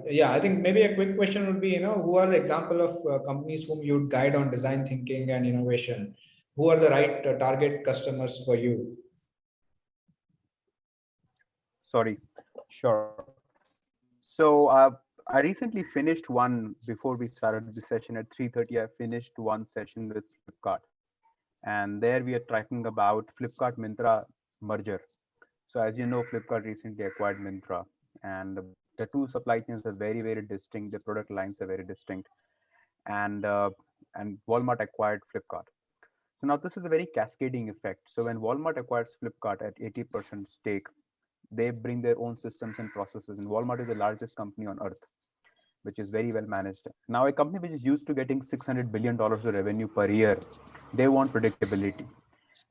Yeah, I think maybe a quick question would be, who are the example of companies whom you'd guide on design thinking and innovation? Who are the right target customers for you? Sorry. Sure. So I recently finished one before we started the session at 3:30. I finished one session with Flipkart, and there we are talking about Flipkart Myntra merger. So as you know, Flipkart recently acquired Myntra, and the two supply chains are very, very distinct. The product lines are very distinct, and uh, and Walmart acquired Flipkart. So now this is a very cascading effect. So when Walmart acquires Flipkart at 80% stake, they bring their own systems and processes. And Walmart is the largest company on earth, which is very well managed. Now, a company which is used to getting $600 billion of revenue per year, they want predictability.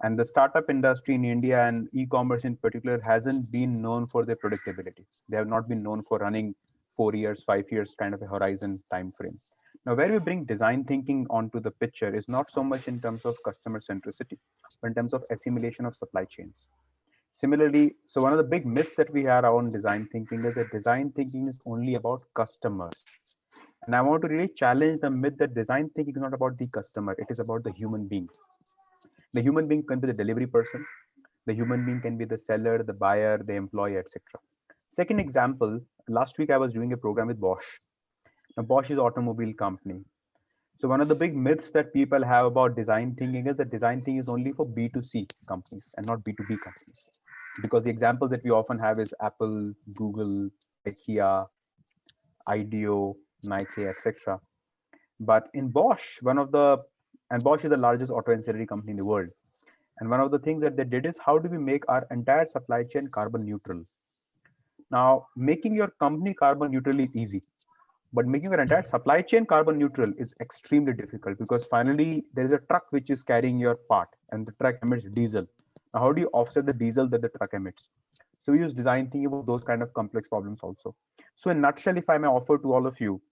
And the startup industry in India and e-commerce in particular hasn't been known for their predictability. They have not been known for running 4 years, 5 years kind of a horizon time frame. Now, where we bring design thinking onto the picture is not so much in terms of customer centricity, but in terms of assimilation of supply chains. Similarly, so one of the big myths that we have around design thinking is that design thinking is only about customers. And I want to really challenge the myth that design thinking is not about the customer, it is about the human being. The human being can be the delivery person, the human being can be the seller, the buyer, the employee, etc. Second example, last week I was doing a program with Bosch. Now, Bosch is an automobile company. So one of the big myths that people have about design thinking is that design thinking is only for B2C companies and not B2B companies. Because the examples that we often have is Apple, Google, IKEA, IDEO, Nike, etc. But in Bosch, Bosch is the largest auto ancillary company in the world. And one of the things that they did is how do we make our entire supply chain carbon neutral? Now, making your company carbon neutral is easy, but making your entire supply chain carbon neutral is extremely difficult because finally there is a truck which is carrying your part and the truck emits diesel. Now, how do you offset the diesel that the truck emits? So we use design thinking about those kind of complex problems also. So in a nutshell, if I may offer to all of you,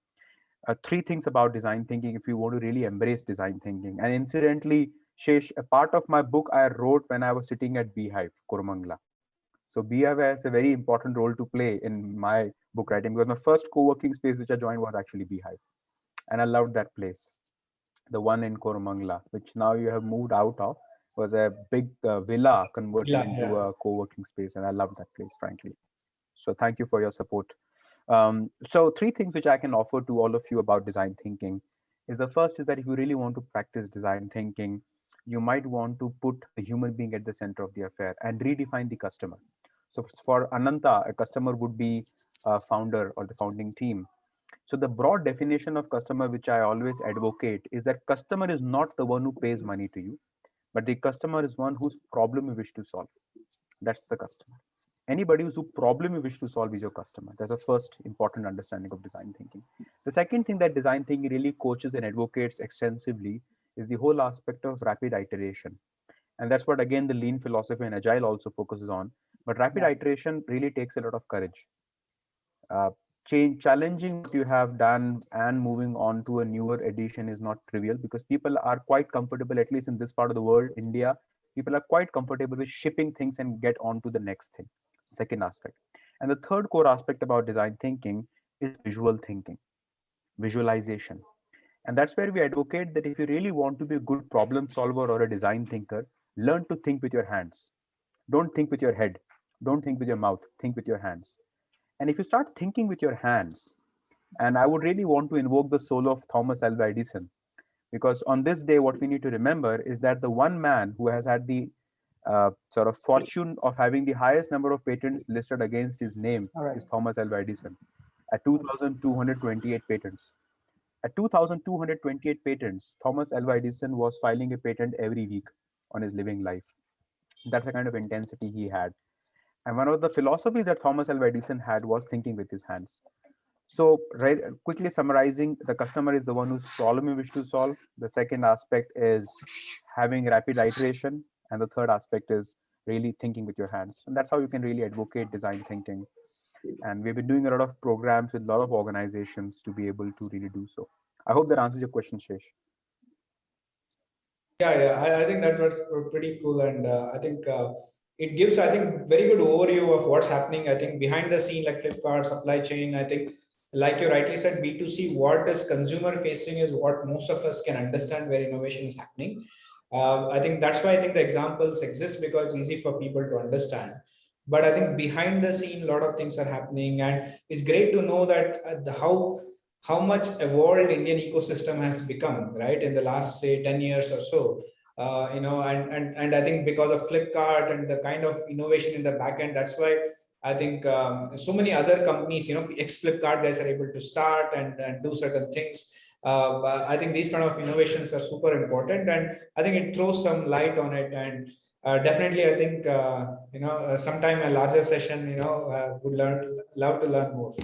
three things about design thinking if you want to really embrace design thinking. And incidentally, Shesh, a part of my book I wrote when I was sitting at Beehive, Koromangla. So Beehive has a very important role to play in my book writing because my first co-working space which I joined was actually Beehive. And I loved that place. The one in Koromangla, which now you have moved out of, was a big villa converted Yeah, into yeah. a co-working space. And I loved that place, frankly. So thank you for your support. So three things which I can offer to all of you about design thinking is the first is that if you really want to practice design thinking, you might want to put the human being at the center of the affair and redefine the customer. So for Ananta, a customer would be a founder or the founding team. So the broad definition of customer, which I always advocate, is that customer is not the one who pays money to you, but the customer is one whose problem you wish to solve. That's the customer. Anybody whose problem you wish to solve is your customer. That's the first important understanding of design thinking. The second thing that design thinking really coaches and advocates extensively is the whole aspect of rapid iteration. And that's what, again, the lean philosophy and agile also focuses on. But rapid iteration really takes a lot of courage. Uh, challenging what you have done and moving on to a newer edition is not trivial because people are quite comfortable, at least in this part of the world, India, people are quite comfortable with shipping things and get on to the next thing. Second aspect. And the third core aspect about design thinking is visual thinking, visualization. And that's where we advocate that if you really want to be a good problem solver or a design thinker, learn to think with your hands. Don't think with your head. Don't think with your mouth. Think with your hands. And if you start thinking with your hands, and I would really want to invoke the soul of Thomas Alva Edison, because on this day, what we need to remember is that the one man who has had the sort of fortune of having the highest number of patents listed against his name All right. is Thomas Alva Edison at 2,228 patents. At 2,228 patents, Thomas Alva Edison was filing a patent every week on his living life. That's the kind of intensity he had. And one of the philosophies that Thomas Alva Edison had was thinking with his hands. So, right, quickly summarizing, the customer is the one whose problem you wish to solve. The second aspect is having rapid iteration. And the third aspect is really thinking with your hands. And that's how you can really advocate design thinking. And we've been doing a lot of programs with a lot of organizations to be able to really do so. I hope that answers your question, Shesh. Yeah, yeah. I think that was pretty cool, and I think it gives, I think, very good overview of what's happening. I think behind the scene, like Flipkart supply chain. I think like you rightly said, B2C, what is consumer facing is what most of us can understand where innovation is happening. I think that's why I think the examples exist, because it's easy for people to understand. But I think behind the scene, a lot of things are happening, and it's great to know that how much evolved Indian ecosystem has become, right, in the last say 10 years or so. And I think because of Flipkart and the kind of innovation in the back end, that's why I think so many other companies, ex Flipkart guys are able to start and do certain things. But I think these kind of innovations are super important, and I think it throws some light on it. And definitely, I think sometime a larger session, would love to learn more.